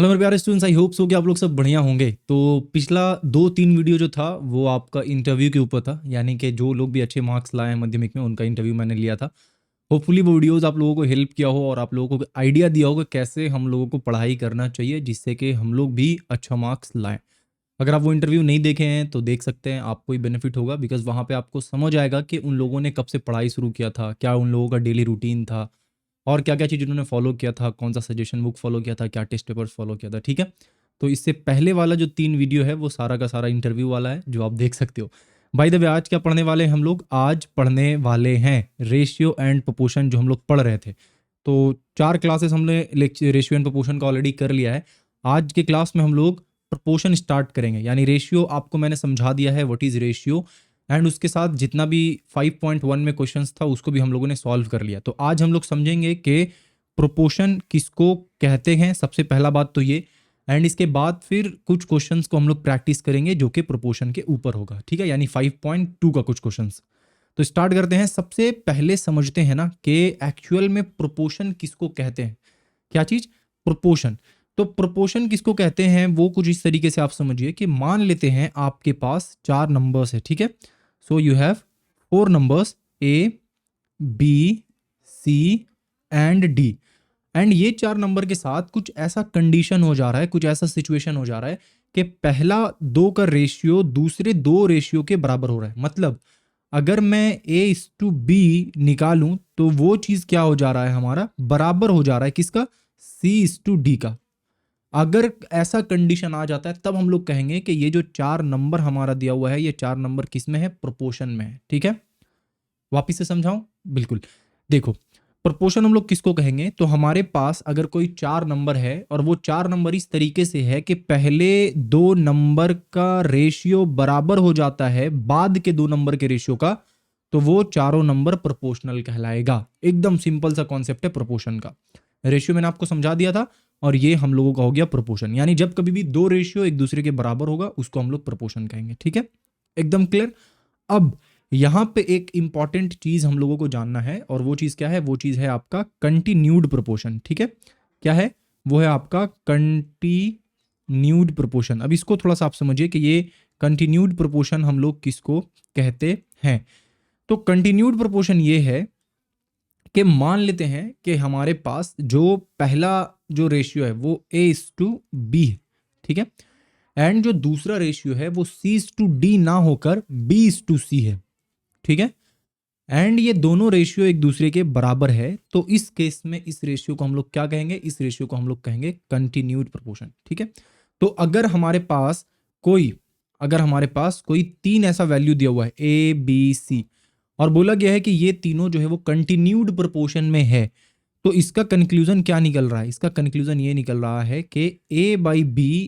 Hello मेरे प्यारे students, I hope so कि आप लोग सब बढ़िया होंगे। तो पिछला 2-3 वीडियो जो था वो आपका इंटरव्यू के ऊपर था, यानी कि जो लोग भी अच्छे मार्क्स लाए हैं माध्यमिक में उनका इंटरव्यू मैंने लिया था। होपफुली वो वीडियोस आप लोगों को हेल्प किया हो और आप लोगों को आइडिया दिया होगा कैसे हम लोगों को पढ़ाई करना चाहिए जिससे कि हम लोग भी अच्छा मार्क्स लाएं। अगर आप वो इंटरव्यू नहीं देखे हैं तो देख सकते हैं, आपको ही बेनिफिट होगा, बिकॉज वहाँ पे आपको समझ आएगा कि उन लोगों ने कब से पढ़ाई शुरू किया था, क्या उन लोगों का डेली रूटीन था और क्या क्या चीज़ उन्होंने फॉलो किया था, कौन सा सजेशन बुक फॉलो किया था, क्या टेस्ट पेपर्स फॉलो किया था। ठीक है, तो इससे पहले वाला जो 3 वीडियो है वो सारा का सारा इंटरव्यू वाला है जो आप देख सकते हो। बाय द वे, आज क्या पढ़ने वाले हैं हम लोग? आज पढ़ने वाले हैं रेशियो एंड प्रोपोर्शन जो हम लोग पढ़ रहे थे। तो 4 क्लासेस हमने रेशियो एंड प्रोपोर्शन का ऑलरेडी कर लिया है। आज के क्लास में हम लोग प्रोपोर्शन स्टार्ट करेंगे, यानी रेशियो आपको मैंने समझा दिया है व्हाट इज़ रेशियो, एंड उसके साथ जितना भी 5.1 में क्वेश्चंस था उसको भी हम लोगों ने सॉल्व कर लिया। तो आज हम लोग समझेंगे कि प्रोपोर्शन किसको कहते हैं, सबसे पहला बात तो ये, एंड इसके बाद फिर कुछ क्वेश्चंस को हम लोग प्रैक्टिस करेंगे जो कि प्रोपोर्शन के ऊपर होगा। ठीक है, यानी 5.2 का कुछ क्वेश्चंस। तो स्टार्ट करते हैं। सबसे पहले समझते हैं ना कि एक्चुअल में प्रोपोर्शन किसको कहते हैं। क्या चीज? प्रोपोर्शन। तो प्रोपोर्शन किसको कहते हैं वो कुछ इस तरीके से आप समझिए कि मान लेते हैं आपके पास 4 नंबर्स है। ठीक है, so you have 4 numbers A, B, C and D, and ये 4 नंबर के साथ कुछ ऐसा कंडीशन हो जा रहा है, कुछ ऐसा सिचुएशन हो जा रहा है कि पहला 2 का रेशियो दूसरे 2 रेशियो के बराबर हो रहा है। मतलब अगर मैं A/B निकालूं तो वो चीज क्या हो जा रहा है, हमारा बराबर हो जा रहा है किसका? C/D का। अगर ऐसा कंडीशन आ जाता है तब हम लोग कहेंगे कि ये जो 4 नंबर हमारा दिया हुआ है ये 4 नंबर किस में है? प्रोपोर्शन में है। ठीक है, वापिस से समझाऊं? बिल्कुल। देखो, प्रोपोर्शन हम लोग किसको कहेंगे? तो हमारे पास अगर कोई 4 नंबर है और वो 4 नंबर इस तरीके से है कि पहले 2 नंबर का रेशियो बराबर हो जाता है बाद के 2 नंबर के रेशियो का, तो वो चारों नंबर प्रोपोर्शनल कहलाएगा। एकदम सिंपल सा कॉन्सेप्ट है प्रोपोर्शन का। रेशियो मैंने आपको समझा दिया था और ये हम लोगों का हो गया प्रोपोर्शन, यानी जब कभी भी 2 रेशियो एक दूसरे के बराबर होगा उसको हम लोग प्रोपोर्शन कहेंगे। ठीक है, एकदम क्लियर। अब यहां पे एक इंपॉर्टेंट चीज हम लोगों को जानना है और वो चीज क्या है? वो चीज है आपका कंटिन्यूड प्रोपोर्शन। ठीक है, क्या है वो? है आपका कंटिन्यूड प्रोपोर्शन। अब इसको थोड़ा सा आप समझिए कि ये कंटिन्यूड प्रोपोर्शन हम लोग किसको कहते हैं। तो कंटिन्यूड प्रोपोर्शन ये है कि मान लेते हैं कि हमारे पास जो पहला जो रेशियो है वो A/B है। ठीक है, एंड जो दूसरा रेशियो है वो C/D ना होकर B/C है। ठीक है, एंड ये दोनों रेशियो एक दूसरे के बराबर है, तो इस केस में इस रेशियो को हम लोग क्या कहेंगे? इस रेशियो को हम लोग कहेंगे कंटिन्यूड प्रोपोर्शन। ठीक है, तो अगर हमारे पास कोई 3 ऐसा वैल्यू दिया हुआ है A, B, C और बोला गया है कि ये तीनों जो है वो कंटिन्यूड प्रोपोर्शन में है, तो इसका कंक्लूजन क्या निकल रहा है? इसका कंक्लूजन ये निकल रहा है कि A/B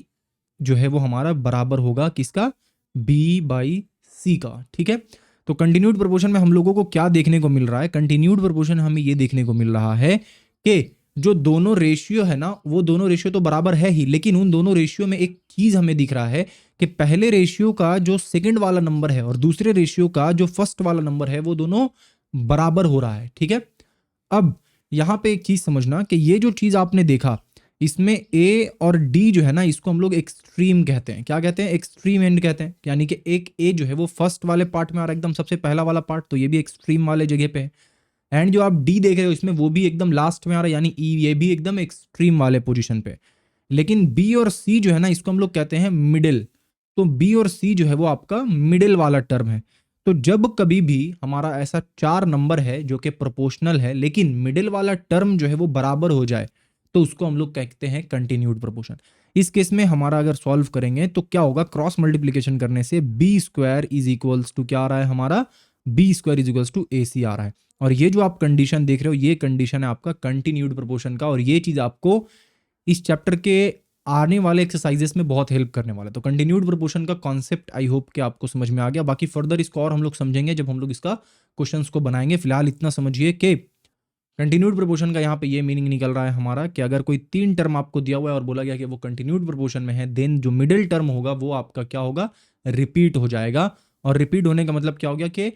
जो है वो हमारा बराबर होगा किसका? B/C का। ठीक है, तो कंटिन्यूड प्रोपोर्शन में हम लोगों को क्या देखने को मिल रहा है? कंटिन्यूड प्रोपोर्शन हमें ये देखने को मिल रहा है कि जो दोनों रेशियो है ना वो दोनों रेशियो तो बराबर है ही, लेकिन उन दोनों रेशियो में एक चीज हमें दिख रहा है कि पहले रेशियो का जो सेकंड वाला नंबर है और दूसरे रेशियो का जो फर्स्ट वाला नंबर है वो दोनों बराबर हो रहा है। ठीक है, अब यहां पे एक चीज समझना कि ये जो चीज आपने देखा इसमें ए और डी जो है ना इसको हम लोग एक्सट्रीम कहते हैं। क्या कहते हैं? एक्सट्रीम एंड कहते हैं। यानी कि एक ए जो है वो फर्स्ट वाले पार्ट में आ रहा है, एकदम सबसे पहला वाला पार्ट, तो ये भी एक्सट्रीम वाले जगह पे है। एंड जो आप डी देख रहे हो इसमें वो भी एकदम लास्ट में आ रहा है, यानी ई, ये भी एकदम एक्सट्रीम वाले पोजीशन पे। लेकिन बी और सी जो है ना इसको हम लोग कहते हैं मिडिल। तो बी और सी जो है वो आपका मिडिल वाला टर्म है। तो जब कभी भी हमारा ऐसा 4 नंबर है जो कि प्रोपोर्शनल है लेकिन मिडिल वाला टर्म जो है वो बराबर हो जाए तो उसको हम लोग कहते हैं कंटिन्यूड प्रोपोर्शन। इस केस में हमारा अगर सॉल्व करेंगे तो क्या होगा? क्रॉस मल्टीप्लीकेशन करने से B² इज इक्वल्स टू क्या आ रहा है हमारा? B² is equals to AC आ रहा है। और ये जो आप कंडीशन देख रहे हो ये कंडीशन है आपका कंटिन्यूड प्रोपोर्शन का, और ये चीज आपको इस चैप्टर के आने वाले एक्सरसाइजेस में बहुत हेल्प करने वाला है। तो कंटिन्यूड प्रोपोर्शन का कॉन्सेप्ट आई होप कि आपको समझ में आ गया। बाकी फर्दर इसको और हम लोग समझेंगे जब हम लोग इसका क्वेश्चंस को बनाएंगे। फिलहाल इतना समझिए कि कंटिन्यूड प्रोपोर्शन का यहाँ पे ये मीनिंग निकल रहा है हमारा कि अगर कोई 3 टर्म आपको दिया हुआ है और बोला गया कि वो कंटिन्यूड प्रोपोर्शन में है, देन जो मिडिल टर्म होगा वो आपका क्या होगा? रिपीट हो जाएगा। और रिपीट होने का मतलब क्या हो गया कि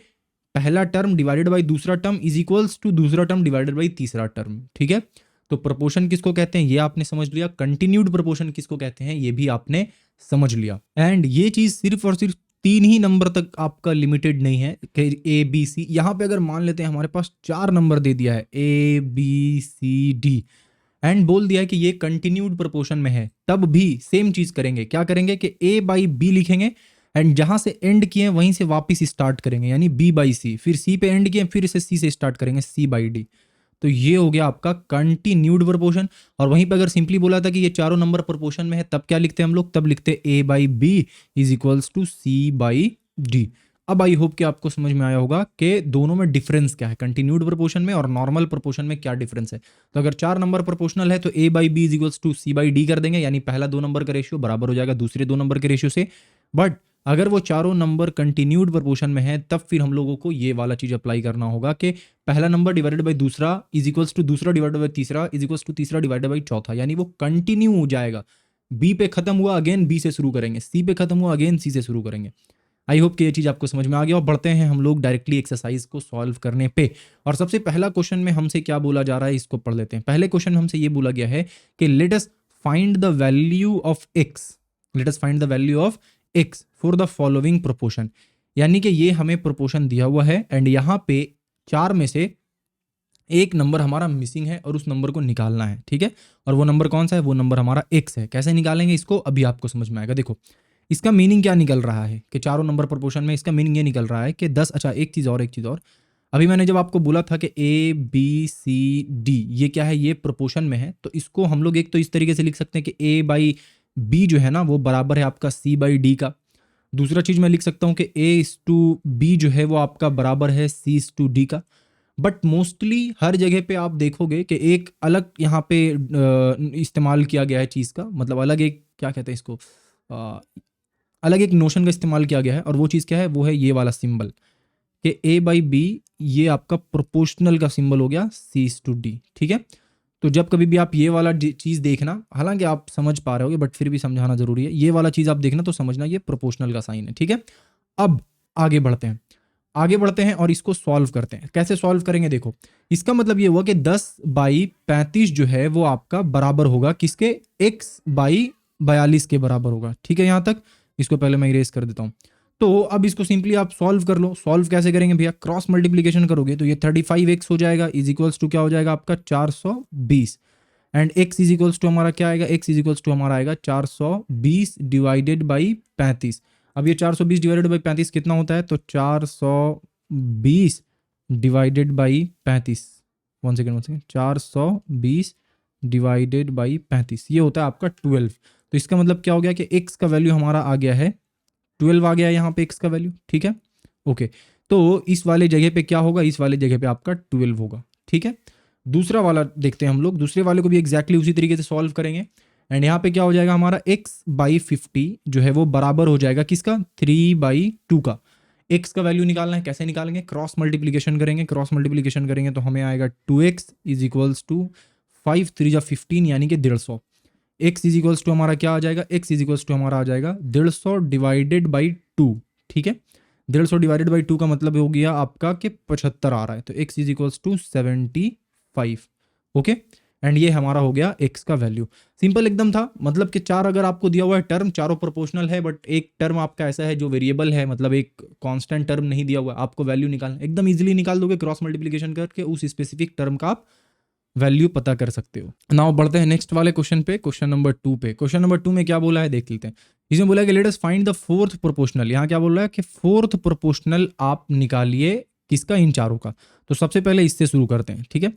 पहला टर्म डिवाइडेड बाई दूसरा टर्म इज इक्वल्स टू दूसरा टर्म डिवाइडेड बाई तीसरा टर्म। ठीक है, तो प्रोपोर्शन किसको कहते हैं ये आपने समझ लिया, कंटिन्यूड प्रोपोर्शन किसको कहते हैं ये भी आपने समझ लिया। एंड ये चीज सिर्फ और सिर्फ 3 ही नंबर तक आपका लिमिटेड नहीं है कि ए बी सी। यहाँ पे अगर मान लेते हैं हमारे पास 4 नंबर दे दिया है A B C D and बोल दिया है कि ये कंटिन्यूड प्रोपोर्शन में है, तब भी सेम चीज करेंगे। क्या करेंगे कि ए बाई बी लिखेंगे एंड जहां से एंड किए वहीं से वापस स्टार्ट करेंगे, यानी बी बाई सी, फिर सी पे एंड किए फिर इसे सी से स्टार्ट करेंगे, सी बाई डी। तो ये हो गया आपका कंटिन्यूड प्रोपोर्शन। और वहीं पे अगर सिंपली बोला था कि ये चारों नंबर प्रोपोर्शन में है, तब क्या लिखते हैं हम लोग, तब लिखते A by B is equals to C by D. अब आई होप कि आपको समझ में आया होगा कि दोनों में डिफरेंस क्या है, कंटिन्यूड प्रोपोर्शन में और नॉर्मल प्रोपोर्शन में क्या डिफरेंस है। तो अगर 4 नंबर प्रोपोर्शनल है तो A by B is equals to C by D कर देंगे, यानी पहला 2 नंबर का रेशियो बराबर हो जाएगा दूसरे 2 नंबर के रेशियो से। बट अगर वो चारों नंबर कंटिन्यूड प्रोपोर्शन में है तब फिर हम लोगों को ये वाला चीज अप्लाई करना होगा कि पहला नंबर डिवाइडेड बाई दूसरा इज इक्वल्स टू दूसरा डिवाइडेड बाई तीसरा इज इक्वल्स टू तीसरा डिवाइडेड बाई चौथा, यानी वो कंटिन्यू हो जाएगा। बी पे खत्म हुआ अगेन बी से शुरू करेंगे, सी पे खत्म हुआ अगेन सी से शुरू करेंगे। आई होप कि ये चीज आपको समझ में आ गया। और बढ़ते हैं हम लोग डायरेक्टली एक्सरसाइज को सॉल्व करने पे। और सबसे पहला क्वेश्चन में हमसे क्या बोला जा रहा है इसको पढ़ लेते हैं। पहले क्वेश्चन में हमसे ये बोला गया है कि let us find the value of x, let us find the value of x for the following proportion, यानी कि ये हमें प्रोपोर्शन दिया हुआ है एंड यहाँ पे 4 में से एक नंबर हमारा मिसिंग है और उस नंबर को निकालना है, ठीक है। और वो नंबर कौन सा है, वो नंबर हमारा एक्स है। कैसे निकालेंगे इसको अभी आपको समझ में आएगा। देखो इसका मीनिंग क्या निकल रहा है कि चारों नंबर प्रोपोर्शन में इसका मीनिंग ये निकल रहा है कि 10, अच्छा एक चीज़ और अभी मैंने जब आपको बोला था कि ए बी सी डी ये क्या है, ये प्रोपोर्शन में है, तो इसको हम लोग एक तो इस तरीके से लिख सकते हैं कि ए बाई बी जो है ना वो बराबर है आपका सी बाई डी का। दूसरा चीज़ मैं लिख सकता हूँ कि ए इस टू बी जो है वो आपका बराबर है सी इस टू डी का। बट मोस्टली हर जगह पे आप देखोगे कि एक अलग यहाँ पे इस्तेमाल किया गया है चीज़ का, मतलब अलग एक क्या कहते हैं इसको, अलग एक नोशन का इस्तेमाल किया गया है। और वो चीज़ क्या है, वो है ये वाला सिंबल कि ए बाई बी ये आपका प्रोपोर्शनल का सिंबल हो गया सी इस टू डी, ठीक है। तो जब कभी भी आप ये वाला चीज़ देखना, हालांकि आप समझ पा रहे होगे बट फिर भी समझाना जरूरी है, ये वाला चीज़ आप देखना तो समझना ये प्रोपोर्शनल का साइन है, ठीक है। अब आगे बढ़ते हैं और इसको सॉल्व करते हैं। कैसे सॉल्व करेंगे, देखो इसका मतलब ये हुआ कि 10 बाई 35 जो है वो आपका बराबर होगा किसके, x बाई 42 के बराबर होगा, ठीक है। यहाँ तक इसको पहले मैं इरेज कर देता हूँ। तो अब इसको सिंपली आप सॉल्व कर लो। सॉल्व कैसे करेंगे भैया, क्रॉस मल्टीप्लीकेशन करोगे तो ये 35x हो जाएगा इज इक्वल्स टू क्या हो जाएगा आपका 420 and x is equals to हमारा क्या आएगा, x इज इक्वल्स टू हमारा आएगा 420 डिवाइडेड बाई 35। अब ये 420 डिवाइडेड बाई 35 कितना होता है, तो 420 divided by 35, one second 420 divided by 35 ये होता है आपका 12। तो इसका मतलब क्या हो गया कि x का वैल्यू हमारा आ गया है 12 आ गया यहाँ पे x का वैल्यू, ठीक है ओके। तो इस वाले जगह पे क्या होगा, इस वाले जगह पे आपका 12 होगा, ठीक है। दूसरा वाला देखते हैं हम लोग, दूसरे वाले को भी एग्जैक्टली उसी तरीके से सॉल्व करेंगे एंड यहाँ पे क्या हो जाएगा हमारा x बाई 50 जो है वो बराबर हो जाएगा किसका, 3 बाई 2 का। x का वैल्यू निकालना है, कैसे निकालेंगे, क्रॉस मल्टीप्लीकेशन करेंगे। क्रॉस मल्टीप्लीकेशन करेंगे तो हमें आएगा 2x इज इक्वल्स टू 5 3 जा 15 यानी कि 150। x इज इक्वल्स टू हमारा क्या आ जाएगा, x इज इक्वल्स टू हमारा आ जाएगा 150 डिवाइडेड बाई 2, ठीक है। 150 डिवाइडेड बाई 2 का मतलब हो गया आपका कि 75 आ रहा है, तो x is equals to 75, okay. And ये हमारा हो गया x का वैल्यू। सिंपल एकदम था, मतलब कि 4 अगर आपको दिया हुआ है टर्म, चारों प्रोपोर्शनल है बट एक टर्म आपका ऐसा है जो वेरिएबल है, मतलब एक कांस्टेंट टर्म नहीं दिया हुआ, आपको वैल्यू निकालना, एकदम इजीली निकाल दोगे क्रॉस मल्टीप्लिकेशन करके, उस स्पेसिफिक टर्म का आप वैल्यू पता कर सकते हो। नाउ बढ़ते हैं नेक्स्ट वाले क्वेश्चन पे, क्वेश्चन नंबर 2 पे। क्वेश्चन नंबर 2 में क्या बोला है देख लेते हैं। इसमें बोला है कि let us find the fourth proportional. यहाँ क्या बोल रहा है कि फोर्थ प्रोपोर्शनल आप निकालिए किसका, इन चारों का। तो सबसे पहले इससे शुरू करते हैं, ठीक है।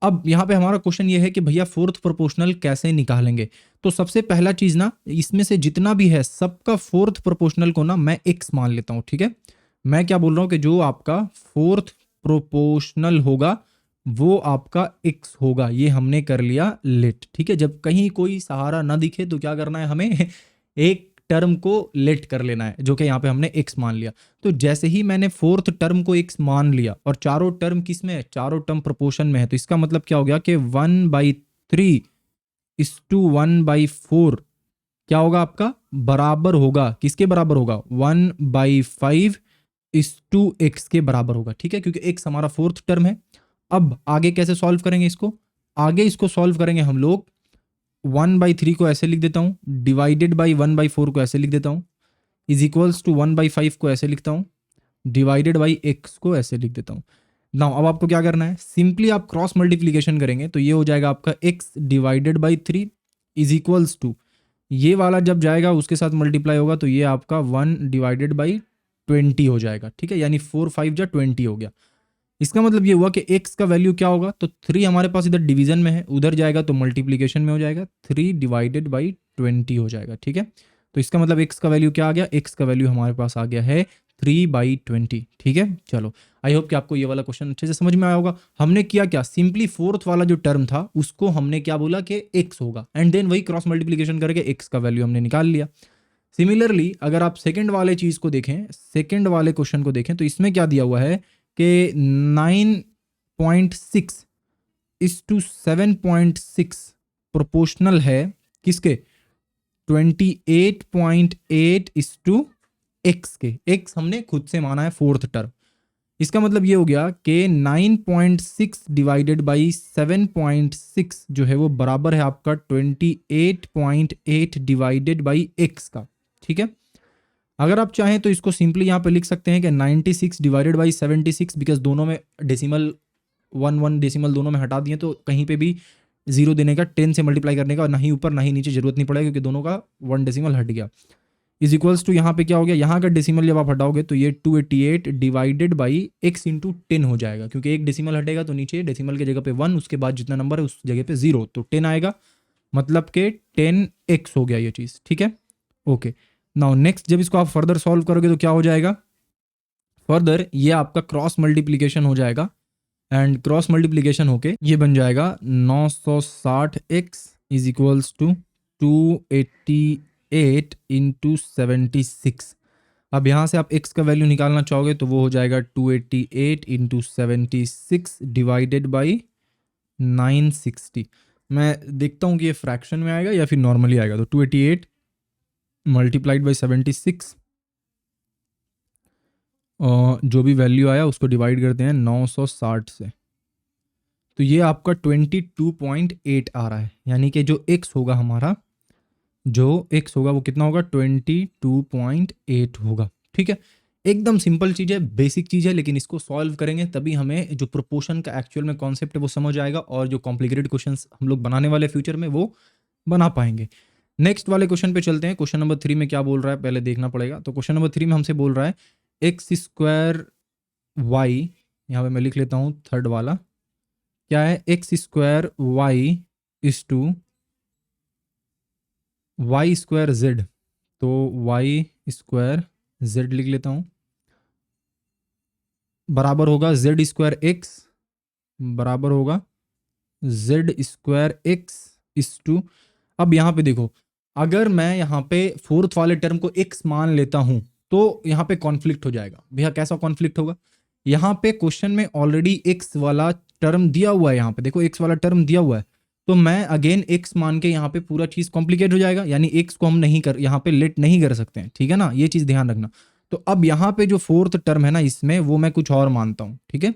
अब यहाँ पे हमारा क्वेश्चन ये है कि भैया फोर्थ प्रोपोर्शनल कैसे निकालेंगे। तो सबसे पहला चीज ना, इसमें से जितना भी है सबका फोर्थ प्रोपोर्शनल को ना मैं x मान लेता हूँ, ठीक है। मैं क्या बोल रहा हूँ कि जो आपका फोर्थ प्रोपोर्शनल होगा वो आपका x होगा, ये हमने कर लिया लेट, ठीक है। जब कहीं कोई सहारा ना दिखे तो क्या करना है, हमें एक टर्म को लेट कर लेना है, जो कि यहाँ पे हमने x मान लिया। तो जैसे ही मैंने फोर्थ टर्म को x मान लिया और चारों टर्म किस में है, चारों टर्म प्रोपोर्शन में है, तो इसका मतलब क्या हो गया कि 1/3 इस टू 1/4 क्या होगा आपका, बराबर होगा किसके बराबर होगा, 1/5 इस टू x के बराबर होगा, ठीक है, क्योंकि x हमारा फोर्थ टर्म है। अब आगे कैसे सॉल्व करेंगे इसको, आगे इसको सॉल्व करेंगे हम लोग, 1/3 को ऐसे लिख देता हूँ, डिवाइडेड बाई 1/4 को ऐसे लिख देता हूँ, इज इक्वल्स टू 1/5 को ऐसे लिखता हूँ, डिवाइडेड बाई एक्स को ऐसे लिख देता हूँ। नाउ अब आपको क्या करना है, सिंपली आप क्रॉस मल्टीप्लीकेशन करेंगे तो ये हो जाएगा आपका x divided by 3 is equals to, ये वाला जब जाएगा उसके साथ मल्टीप्लाई होगा तो ये आपका 1 डिवाइडेड बाई 20 हो जाएगा, ठीक है, यानी 4 5 जा 20 हो गया। इसका मतलब ये हुआ कि x का वैल्यू क्या होगा, तो 3 हमारे पास इधर डिवीजन में है, उधर जाएगा तो मल्टीप्लीकेशन में हो जाएगा, 3 डिवाइडेड बाई 20 हो जाएगा, ठीक है। तो इसका मतलब x का वैल्यू क्या आ गया, x का वैल्यू हमारे पास आ गया है 3/20, ठीक है। चलो, आई होप कि आपको ये वाला क्वेश्चन अच्छे से समझ में आया होगा। हमने किया क्या, सिंपली फोर्थ वाला जो टर्म था उसको हमने क्या बोला कि x होगा, एंड देन वही क्रॉस मल्टीप्लीकेशन करके x का वैल्यू हमने निकाल लिया। सिमिलरली अगर आप सेकंड वाले चीज को देखें, सेकंड वाले क्वेश्चन को देखें, तो इसमें क्या दिया हुआ है कि 9.6 इज टू 7.6 प्रोपोर्शनल है किसके, 28.8 इज टू एक्स के। एक्स हमने खुद से माना है फोर्थ टर्म। इसका मतलब ये हो गया कि 9.6 डिवाइडेड बाई 7.6 जो है वो बराबर है आपका 28.8 डिवाइडेड बाई एक्स का, ठीक है। अगर आप चाहें तो इसको सिंपली यहाँ पे लिख सकते हैं कि 96 डिवाइडेड बाई 76, बिकॉज दोनों में डेसिमल 1 डेसिमल दोनों में हटा दिए तो कहीं पे भी जीरो देने का, 10 से मल्टीप्लाई करने का ना ही ऊपर ना ही नीचे जरूरत नहीं पड़ेगा क्योंकि दोनों का 1 डेसिमल हट गया। इज इक्वल्स टू यहाँ पे क्या हो गया, यहाँ का डेसिमल जब आप हटाओगे तो ये 288 डिवाइडेड बाई एक्स इंटू 10 हो जाएगा, क्योंकि एक डेसिमल हटेगा तो नीचे डेसिमल की जगह पे 1, उसके बाद जितना नंबर है उस जगह पे 0, तो 10 आएगा, मतलब कि 10x हो गया ये चीज़, ठीक है। ओके, नाउ नेक्स्ट जब इसको आप फर्दर सॉल्व करोगे तो क्या हो जाएगा, फर्दर ये आपका क्रॉस मल्टीप्लीकेशन हो जाएगा, एंड क्रॉस मल्टीप्लीकेशन होके ये बन जाएगा 960x is equals to 288 into 76। अब यहाँ से आप x का वैल्यू निकालना चाहोगे तो वो हो जाएगा 288 इंटू 76 डिवाइडेड बाई 960। मैं देखता हूँ कि ये फ्रैक्शन में आएगा या फिर नॉर्मली आएगा, तो 288 मल्टीप्लाइड बाई 76, जो भी वैल्यू आया उसको डिवाइड करते हैं 960 से, तो ये आपका 22.8 आ रहा है, यानी कि जो x होगा हमारा, जो x होगा वो कितना होगा, 22.8 होगा, ठीक है। एकदम सिंपल चीज़ है, बेसिक चीज़ है, लेकिन इसको सॉल्व करेंगे तभी हमें जो प्रोपोर्शन का एक्चुअल में कॉन्सेप्ट है वो समझ आएगा, और जो कॉम्प्लिकेटेड क्वेश्चंस हम लोग बनाने वाले फ्यूचर में वो बना पाएंगे। नेक्स्ट वाले क्वेश्चन पे चलते हैं। क्वेश्चन नंबर 3 में क्या बोल रहा है पहले देखना पड़ेगा। तो क्वेश्चन नंबर 3 में हमसे बोल रहा है एक्स स्क्वायर वाई, यहाँ पे मैं लिख लेता हूँ थर्ड वाला, क्या है, X square Y is to Y square Z, तो वाई स्क्वायर जेड लिख लेता हूँ, बराबर होगा जेड स्क्वायर एक्स, बराबर होगा Z square X is to, अब यहाँ पे देखो, अगर मैं यहाँ पे फोर्थ वाले टर्म को x मान लेता हूं तो यहाँ पे कॉन्फ्लिक्ट हो जाएगा। भैया कैसा कॉन्फ्लिक्ट होगा, यहाँ पे क्वेश्चन में ऑलरेडी x वाला टर्म दिया हुआ है, यहाँ पे देखो x वाला टर्म दिया हुआ है, तो मैं अगेन x मान के यहाँ पे पूरा चीज कॉम्प्लिकेट हो जाएगा, यानी x को हम नहीं कर, यहाँ पे लेट नहीं कर सकते हैं, ठीक है ना, ये चीज ध्यान रखना। तो अब यहाँ पे जो फोर्थ टर्म है ना इसमें, वो मैं कुछ और मानता हूँ, ठीक है।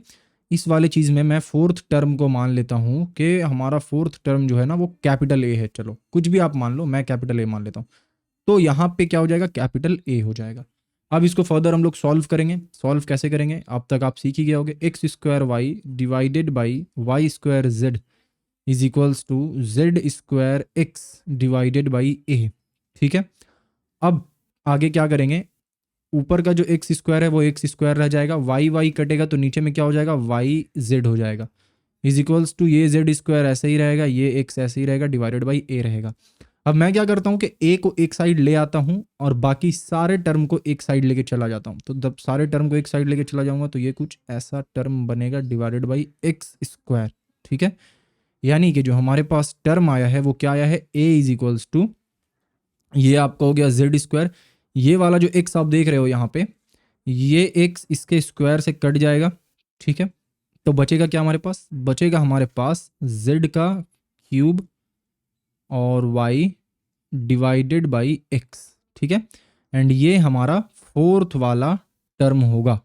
इस वाले चीज़ में मैं फोर्थ टर्म को मान लेता हूँ कि हमारा फोर्थ टर्म जो है ना वो कैपिटल ए है, चलो कुछ भी आप मान लो, मैं कैपिटल ए मान लेता हूँ, तो यहाँ पे क्या हो जाएगा, कैपिटल ए हो जाएगा। अब इसको फर्दर हम लोग सॉल्व करेंगे। सॉल्व कैसे करेंगे, अब तक आप सीख ही गए होगे, X square Y divided by Y square Z is equals to Z square X divided by A, ठीक है। अब आगे क्या करेंगे, ऊपर का जो एक्स स्क्वायर है वो एक्स स्क्वायर रह जाएगा, वाई वाई कटेगा तो नीचे में क्या हो जाएगा, वाई जेड हो जाएगा, इज इक्वल्स टू ये जेड स्क्वायर ऐसे ही रहेगा, ये एक्स ऐसे ही रहेगा, डिवाइडेड बाई ए रहेगा। अब मैं क्या करता हूँ कि ए को एक साइड ले आता हूँ और बाकी सारे टर्म को एक साइड लेके चला जाता हूँ, तो जब सारे टर्म को एक साइड लेके चला जाऊंगा तो ये कुछ ऐसा टर्म बनेगा, डिवाइडेड बाई एक्स स्क्वायर, ठीक है। यानी कि जो हमारे पास टर्म आया है वो क्या आया है, ए इज इक्वल्स टू, ये आपका हो गया जेड स्क्वायर, ये वाला जो एक्स आप देख रहे हो यहाँ पे, ये एक्स इसके स्क्वायर से कट जाएगा, ठीक है। तो बचेगा क्या हमारे पास, बचेगा हमारे पास जेड का क्यूब और वाई डिवाइडेड बाई एक्स, ठीक है। एंड ये हमारा फोर्थ वाला टर्म होगा।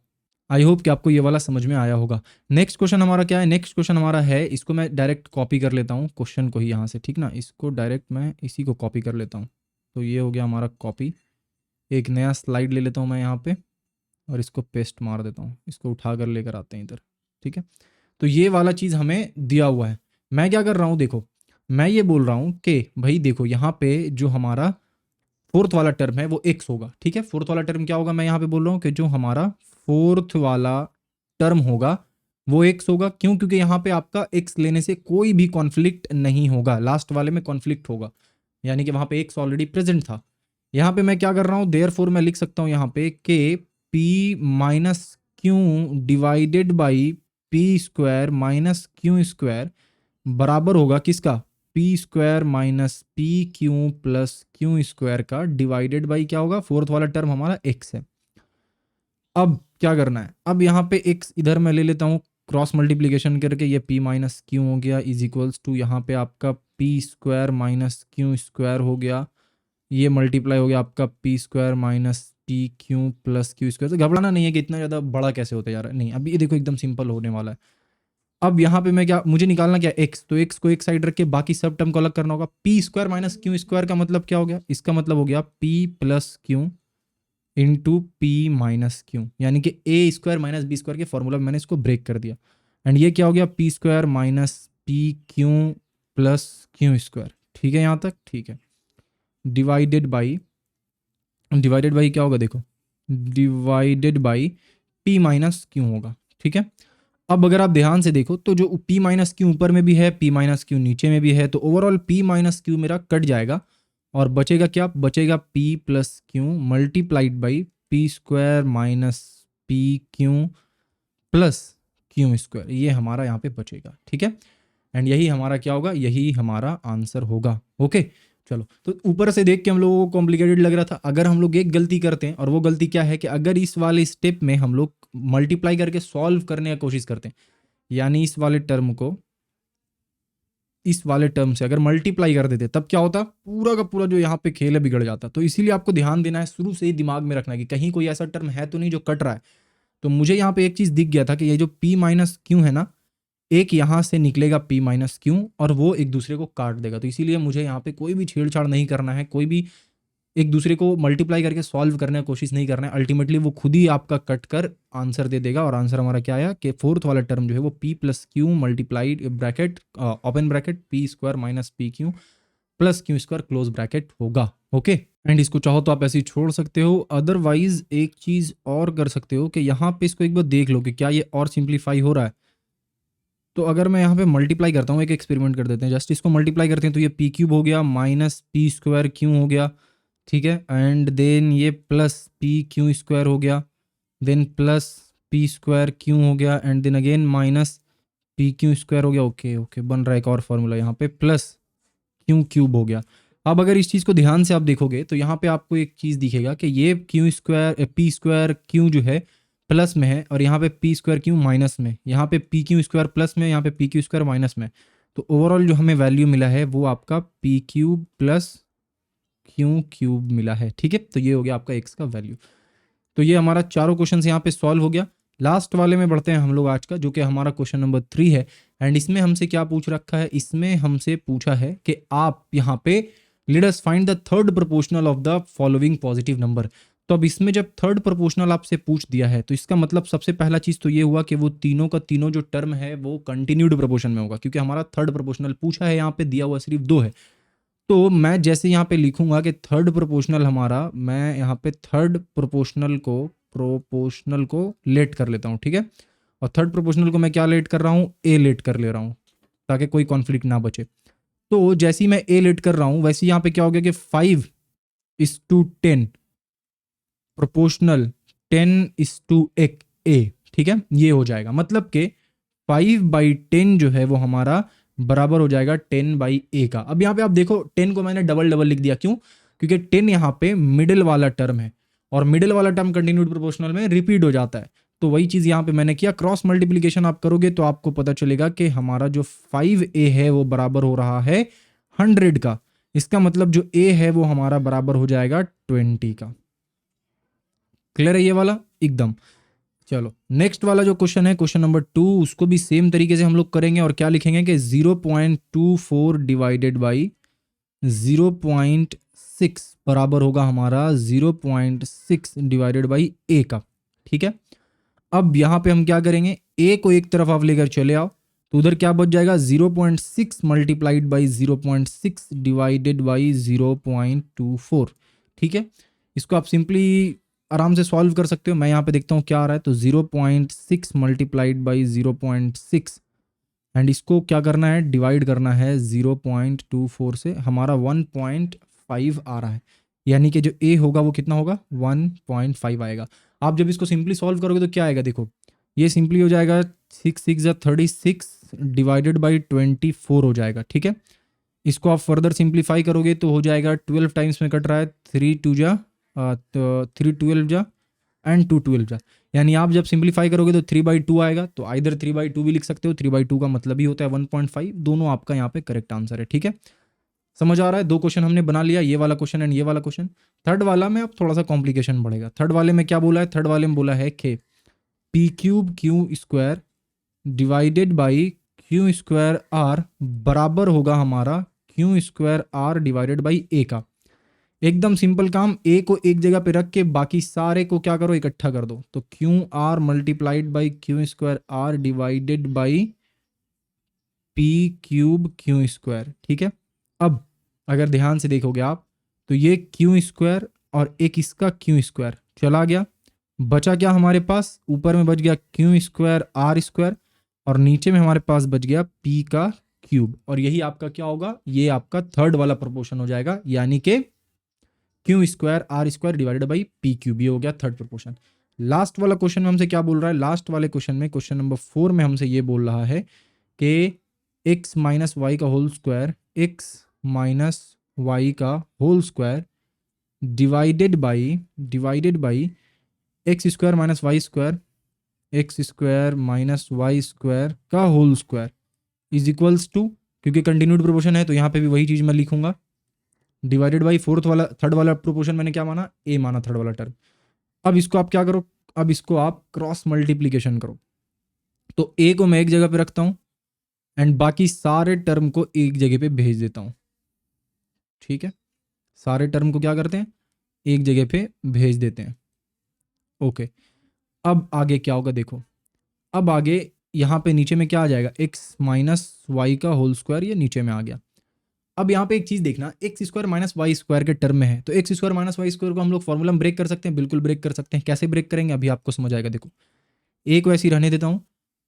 आई होप कि आपको ये वाला समझ में आया होगा। नेक्स्ट क्वेश्चन हमारा क्या है, नेक्स्ट क्वेश्चन हमारा है, इसको मैं डायरेक्ट कॉपी कर लेता हूँ क्वेश्चन को ही यहाँ से, ठीक ना, इसको डायरेक्ट मैं इसी को कॉपी कर लेता हूँ। तो ये हो गया हमारा कॉपी, एक नया स्लाइड ले लेता हूँ मैं यहाँ पे और इसको पेस्ट मार देता हूँ, इसको उठा कर लेकर आते हैं इधर, ठीक है। तो ये वाला चीज़ हमें दिया हुआ है। मैं क्या कर रहा हूँ, देखो मैं ये बोल रहा हूँ कि भाई देखो यहाँ पे जो हमारा फोर्थ वाला टर्म है वो एक्स होगा, ठीक है। फोर्थ वाला टर्म क्या होगा, मैं यहाँ पे बोल रहा हूँ कि जो हमारा फोर्थ वाला टर्म होगा वो एक्स होगा। क्यों? क्योंकि यहाँ पे आपका एक्स लेने से कोई भी कॉन्फ्लिक्ट नहीं होगा, लास्ट वाले में कॉन्फ्लिक्ट होगा, यानी कि वहाँ पे एक्स ऑलरेडी प्रेजेंट था। यहाँ पे मैं क्या कर रहा हूँ, देयरफॉर मैं लिख सकता हूँ यहाँ पे कि P minus Q divided by P square minus Q square बराबर होगा किसका, P square minus P Q plus Q square का डिवाइडेड बाई क्या होगा, फोर्थ वाला टर्म हमारा एक्स है। अब क्या करना है, अब यहाँ पे एक्स इधर मैं ले लेता हूँ क्रॉस मल्टीप्लीकेशन करके, ये p माइनस क्यू हो गया इज इक्वल्स टू यहाँ पे आपका P square minus Q square हो गया, ये मल्टीप्लाई हो गया आपका P square minus P Q plus Q square. तो घबराना नहीं है कि इतना ज़्यादा बड़ा कैसे होता जा रहा है, नहीं, अभी ये देखो एकदम सिंपल होने वाला है। अब यहाँ पे मैं क्या, मुझे निकालना क्या, एक्स, तो एक्स को एक साइड रख के बाकी सब टर्म को अलग करना होगा। P square minus Q square का मतलब क्या हो गया, इसका मतलब हो गया P plus Q into P minus Q, यानी कि ए स्क्वायर माइनस बी स्क्वायर के फॉर्मूला में मैंने इसको ब्रेक कर दिया। एंड ये क्या हो गया, P square minus P Q plus Q square, ठीक है यहाँ तक, ठीक है। डिवाइडेड बाई क्या होगा, देखो divided by P minus Q होगा, ठीक है। अब अगर आप ध्यान से देखो तो जो p माइनस क्यू ऊपर में भी है, p माइनस क्यू नीचे में भी है, तो ओवरऑल p माइनस क्यू मेरा कट जाएगा और बचेगा क्या, बचेगा p plus Q multiplied by P square minus P Q plus Q square, ये हमारा यहाँ पे बचेगा, ठीक है। एंड यही हमारा क्या होगा, यही हमारा आंसर होगा। ओके चलो, तो ऊपर से देख के हम लोगों को कॉम्प्लिकेटेड लग रहा था। अगर हम लोग एक गलती करते हैं, और वो गलती क्या है कि अगर इस वाले स्टेप में हम लोग मल्टीप्लाई करके सॉल्व करने की कोशिश करते हैं, यानी इस वाले टर्म को इस वाले टर्म से अगर मल्टीप्लाई कर देते, तब क्या होता, पूरा का पूरा जो यहाँ पे खेल है बिगड़ जाता। तो इसीलिए आपको ध्यान देना है, शुरू से ही दिमाग में रखना है कि कहीं कोई ऐसा टर्म है तो नहीं जो कट रहा है। तो मुझे यहाँ पे एक चीज़ दिख गया था कि ये जो p माइनस क्यू है ना, एक यहाँ से निकलेगा p माइनस क्यू और वो एक दूसरे को काट देगा। तो इसीलिए मुझे यहाँ पे कोई भी छेड़छाड़ नहीं करना है, कोई भी एक दूसरे को मल्टीप्लाई करके सॉल्व करने की कोशिश नहीं करना है। अल्टीमेटली वो खुद ही आपका कट कर आंसर दे देगा। और आंसर हमारा क्या आया कि फोर्थ वाला टर्म जो है वो p plus Q multiplied bracket open bracket P square minus P Q plus Q square close bracket होगा। ओके, एंड इसको चाहो तो आप ऐसे ही छोड़ सकते हो, अदरवाइज एक चीज़ और कर सकते हो कि यहाँ पे इसको एक बार देख लो कि क्या ये और सिंप्लीफाई हो रहा है। तो अगर मैं यहाँ पे मल्टीप्लाई करता हूँ, एक एक्सपेरिमेंट कर देते हैं, जस्ट इसको मल्टीप्लाई करते हैं, तो ये पी क्यूब हो गया माइनस पी स्क्वायर क्यू हो गया, ठीक है। एंड देन ये प्लस पी क्यू स्क्वायर हो गया, then plus P square Q हो गया, and then again minus P Q square हो गया। ओके ओके, बन रहा है एक और फॉर्मूला यहाँ पे, प्लस क्यू क्यूब हो गया। अब अगर इस चीज़ को ध्यान से आप देखोगे तो यहाँ पे आपको एक चीज़ दिखेगा कि ये Q square P square Q जो है प्लस में है और यहाँ पे पी स्क्वायर क्यू माइनस में, यहाँ पे पी क्यू स्क्वायर प्लस में, यहाँ पे पी क्यू स्क्वायर माइनस में। तो ओवरऑल जो हमें वैल्यू मिला है वो आपका P cube plus Q cube मिला है, ठीक है। तो ये हो गया आपका एक्स का वैल्यू। तो ये हमारा चारों क्वेश्चन यहाँ पे सॉल्व हो गया। लास्ट वाले में बढ़ते हैं हम लोग आज का, जो कि हमारा क्वेश्चन नंबर 3 है। एंड इसमें हमसे क्या पूछ रखा है, इसमें हमसे पूछा है कि आप यहाँ पे let us find the third proportional of the following positive number. तो अब इसमें जब थर्ड प्रोपोर्शनल आपसे पूछ दिया है तो इसका मतलब सबसे पहला चीज़ तो ये हुआ कि वो तीनों का तीनों जो टर्म है वो कंटिन्यूड प्रोपोर्शन में होगा, क्योंकि हमारा थर्ड प्रोपोर्शनल पूछा है, यहाँ पे दिया हुआ सिर्फ 2 है। तो मैं जैसे यहाँ पे लिखूंगा कि थर्ड प्रोपोर्शनल हमारा, मैं यहाँ पे थर्ड प्रोपोर्शनल को लेट कर लेता हूँ, ठीक है। और थर्ड प्रोपोर्शनल को मैं क्या लेट कर रहा हूँ, ए लेट कर ले रहा हूँ, ताकि कोई कॉन्फ्लिक्ट ना बचे। तो जैसे ही मैं ए लेट कर रहा हूँ वैसे यहाँ पे क्या हो गया कि 5:10 प्रोपोर्शनल 10:a, ठीक है, ये हो जाएगा। मतलब कि 5/10 जो है वो हमारा बराबर हो जाएगा 10/a का। अब यहाँ पे आप देखो 10 को मैंने डबल डबल लिख दिया, क्यों? क्योंकि 10 यहाँ पे मिडिल वाला टर्म है और मिडिल वाला टर्म कंटिन्यूड प्रोपोर्शनल में रिपीट हो जाता है। तो वही चीज़ यहाँ पे मैंने किया, क्रॉस मल्टीप्लीकेशन आप करोगे तो आपको पता चलेगा कि हमारा जो 5a है वो बराबर हो रहा है 100 का। इसका मतलब जो a है वो हमारा बराबर हो जाएगा 20 का। क्लियर है ये वाला एकदम। चलो नेक्स्ट वाला जो क्वेश्चन है क्वेश्चन नंबर 2, उसको भी सेम तरीके से हम लोग करेंगे और क्या लिखेंगे कि 0.24 डिवाइडेड बाई 0.6 बराबर होगा हमारा 0.6 डिवाइडेड बाई ए का। ठीक है, अब यहाँ पे हम क्या करेंगे, ए को एक तरफ आप लेकर चले आओ तो उधर क्या बच जाएगा 0.6 मल्टीप्लाइड बाई 0.6 डिवाइडेड बाई 0.24। ठीक है, इसको आप सिंपली आराम से सॉल्व कर सकते हो। मैं यहाँ पे देखता हूँ क्या आ रहा है, तो 0.6 मल्टीप्लाइड बाई 0.6 एंड इसको क्या करना है, डिवाइड करना है 0.24 से, हमारा 1.5 आ रहा है। यानी कि जो ए होगा वो कितना होगा, 1.5 आएगा। आप जब इसको सिंपली सॉल्व करोगे तो क्या आएगा, देखो ये सिंपली हो जाएगा 6 6 36 डिवाइडेड बाई 24 हो जाएगा। ठीक है, इसको आप फर्दर सिंप्लीफाई करोगे तो हो जाएगा 12 टाइम्स में कट रहा है, 3 2 जा तो 3 12 जा एंड 2 12 जा, यानी आप जब सिंप्लीफाई करोगे तो 3/2 आएगा। तो आइदर 3/2 भी लिख सकते हो, 3/2 का मतलब ही होता है 1.5। दोनों आपका यहाँ पे करेक्ट आंसर है। ठीक है, समझ आ रहा है। 2 क्वेश्चन हमने बना लिया, ये वाला क्वेश्चन एंड ये वाला क्वेश्चन। थर्ड वाला में अब थोड़ा सा कॉम्प्लिकेशन बढ़ेगा। थर्ड वाले में क्या बोला है, थर्ड वाले में बोला है कि P cube Q square divided by Q square R बराबर होगा हमारा Q square R divided by A का। एकदम सिंपल काम, ए को एक जगह पे रख के बाकी सारे को क्या करो, इकट्ठा कर दो। तो Q R multiplied by Q square R divided by P cube Q square. ठीक है, अब अगर ध्यान से देखोगे आप तो ये क्यू स्क्वायर और एक इसका क्यू स्क्वायर चला गया, बचा क्या हमारे पास, ऊपर में बच गया क्यू स्क्वायर आर स्क्वायर और नीचे में हमारे पास बच गया पी का क्यूब। और यही आपका क्या होगा, ये आपका थर्ड वाला प्रोपोर्शन हो जाएगा, यानी कि Q square R square divided by P cube, ये हो गया थर्ड प्रोपोर्शन। लास्ट वाला क्वेश्चन में हमसे क्या बोल रहा है, लास्ट वाले क्वेश्चन में क्वेश्चन नंबर 4 में हमसे ये बोल रहा है कि x माइनस वाई का whole square, x minus Y का whole square divided by X square minus Y square, X square minus Y square का whole square is equals to, क्योंकि कंटिन्यूड प्रोपोर्शन है तो यहाँ पे भी वही चीज़ मैं लिखूंगा, डिवाइडेड बाई थर्ड वाला प्रोपोर्शन मैंने क्या माना, ए माना थर्ड वाला टर्म। अब इसको आप क्या करो, अब इसको आप क्रॉस मल्टीप्लीकेशन करो। तो ए को मैं एक जगह पे रखता हूँ एंड बाकी सारे टर्म को एक जगह पे भेज देता हूँ। ठीक है, सारे टर्म को क्या करते हैं, एक जगह पे भेज देते हैं। ओके, अब आगे क्या होगा देखो, अब आगे यहाँ पे नीचे में क्या आ जाएगा, एक्स माइनस वाई का होल स्क्वायर, ये नीचे में आ गया। अब यहाँ पे एक चीज़ देखना, X square minus Y square के टर्म में है, तो X square minus Y square को हम लोग फॉर्मूला में ब्रेक कर सकते हैं, बिल्कुल ब्रेक कर सकते हैं। कैसे ब्रेक करेंगे अभी आपको समझ आएगा। देखो ए को ऐसे ही रहने देता हूँ,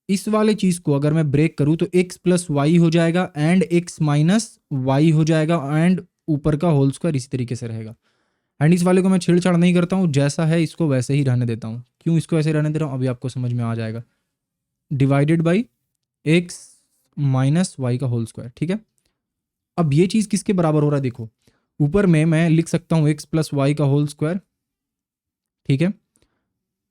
इस वाले चीज़ को अगर मैं ब्रेक करूँ तो एक्स प्लस वाई हो जाएगा एंड एक्स माइनस वाई हो जाएगा एंड ऊपर का होल स्क्वायर इसी तरीके से रहेगा। एंड इस वाले को मैं छेड़छाड़ नहीं करता हूँ, जैसा है इसको वैसे ही रहने देता हूँ। क्यों इसको ऐसे रहने दे रहा हूँ अभी आपको समझ में आ जाएगा, divided by X minus Y का होल स्क्वायर। ठीक है, अब ये चीज़ किसके बराबर हो रहा है, देखो ऊपर में मैं लिख सकता हूँ एक्स प्लस वाई का होल स्क्वायर, ठीक है,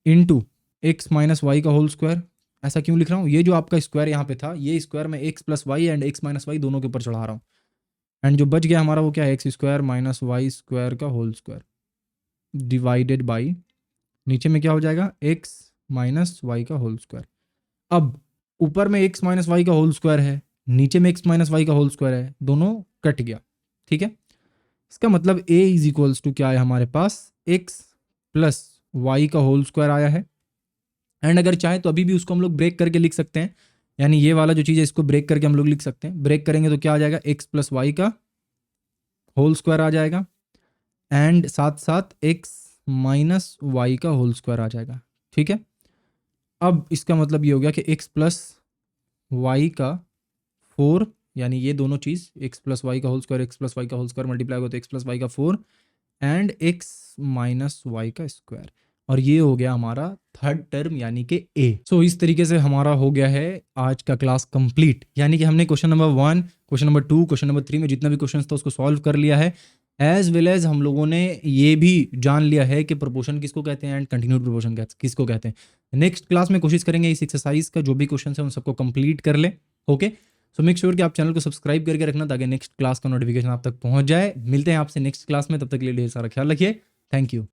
इनटू एक्स माइनस वाई का होल स्क्वायर। ऐसा क्यों लिख रहा हूँ, ये जो आपका स्क्वायर यहाँ पे था, ये स्क्वायर मैं X plus Y and X minus Y दोनों के ऊपर चढ़ा रहा हूँ एंड जो बच गया हमारा वो क्या है, X square minus Y square का होल स्क्वायर डिवाइडेड बाई नीचे में क्या हो जाएगा, एक्स माइनस वाई का होल स्क्वायर। अब ऊपर में एक्स माइनस वाई का होल स्क्वायर है, नीचे में एक्स माइनस वाई का होल स्क्वायर है, दोनों कट गया। ठीक है, इसका मतलब a इज इक्वल्स टू क्या है हमारे पास, x प्लस वाई का होल स्क्वायर आया है। एंड अगर चाहे तो अभी भी उसको हम लोग ब्रेक करके लिख सकते हैं, यानी ये वाला जो चीज़ है इसको ब्रेक करके हम लोग लिख सकते हैं। ब्रेक करेंगे तो क्या आ जाएगा, x प्लस वाई का होल स्क्वायर आ जाएगा एंड साथ साथ x माइनस वाई का होल स्क्वायर आ जाएगा। ठीक है, अब इसका मतलब ये हो गया कि x प्लस वाई का 4, यानी ये दोनों चीज़ x प्लस वाई का whole square, X plus Y का होल स्क्वायर मल्टीप्लाई होगा तो x प्लस वाई का 4 एंड x माइनस वाई का स्क्वायर, और ये हो गया हमारा थर्ड टर्म यानी कि a। सो इस तरीके से हमारा हो गया है आज का क्लास कंप्लीट, यानी कि हमने question number 1, question number 2, question number 3 में जितना भी क्वेश्चन था उसको सॉल्व कर लिया है, एज वेल एज हम लोगों ने ये भी जान लिया है कि प्रोपोर्शन किसको कहते हैं एंड कंटिन्यूड प्रोपोर्शन किसको कहते हैं। नेक्स्ट क्लास में कोशिश करेंगे इस एक्सरसाइज का जो भी क्वेश्चन है उन सबको कंप्लीट कर ले। ओके, सो मेक श्योर कि आप चैनल को सब्सक्राइब करके रखना ताकि नेक्स्ट क्लास का नोटिफिकेशन आप तक पहुंच जाए। मिलते हैं आपसे नेक्स्ट क्लास में, तब तक के लिए ढेर सारा ख्याल रखिए। Thank you.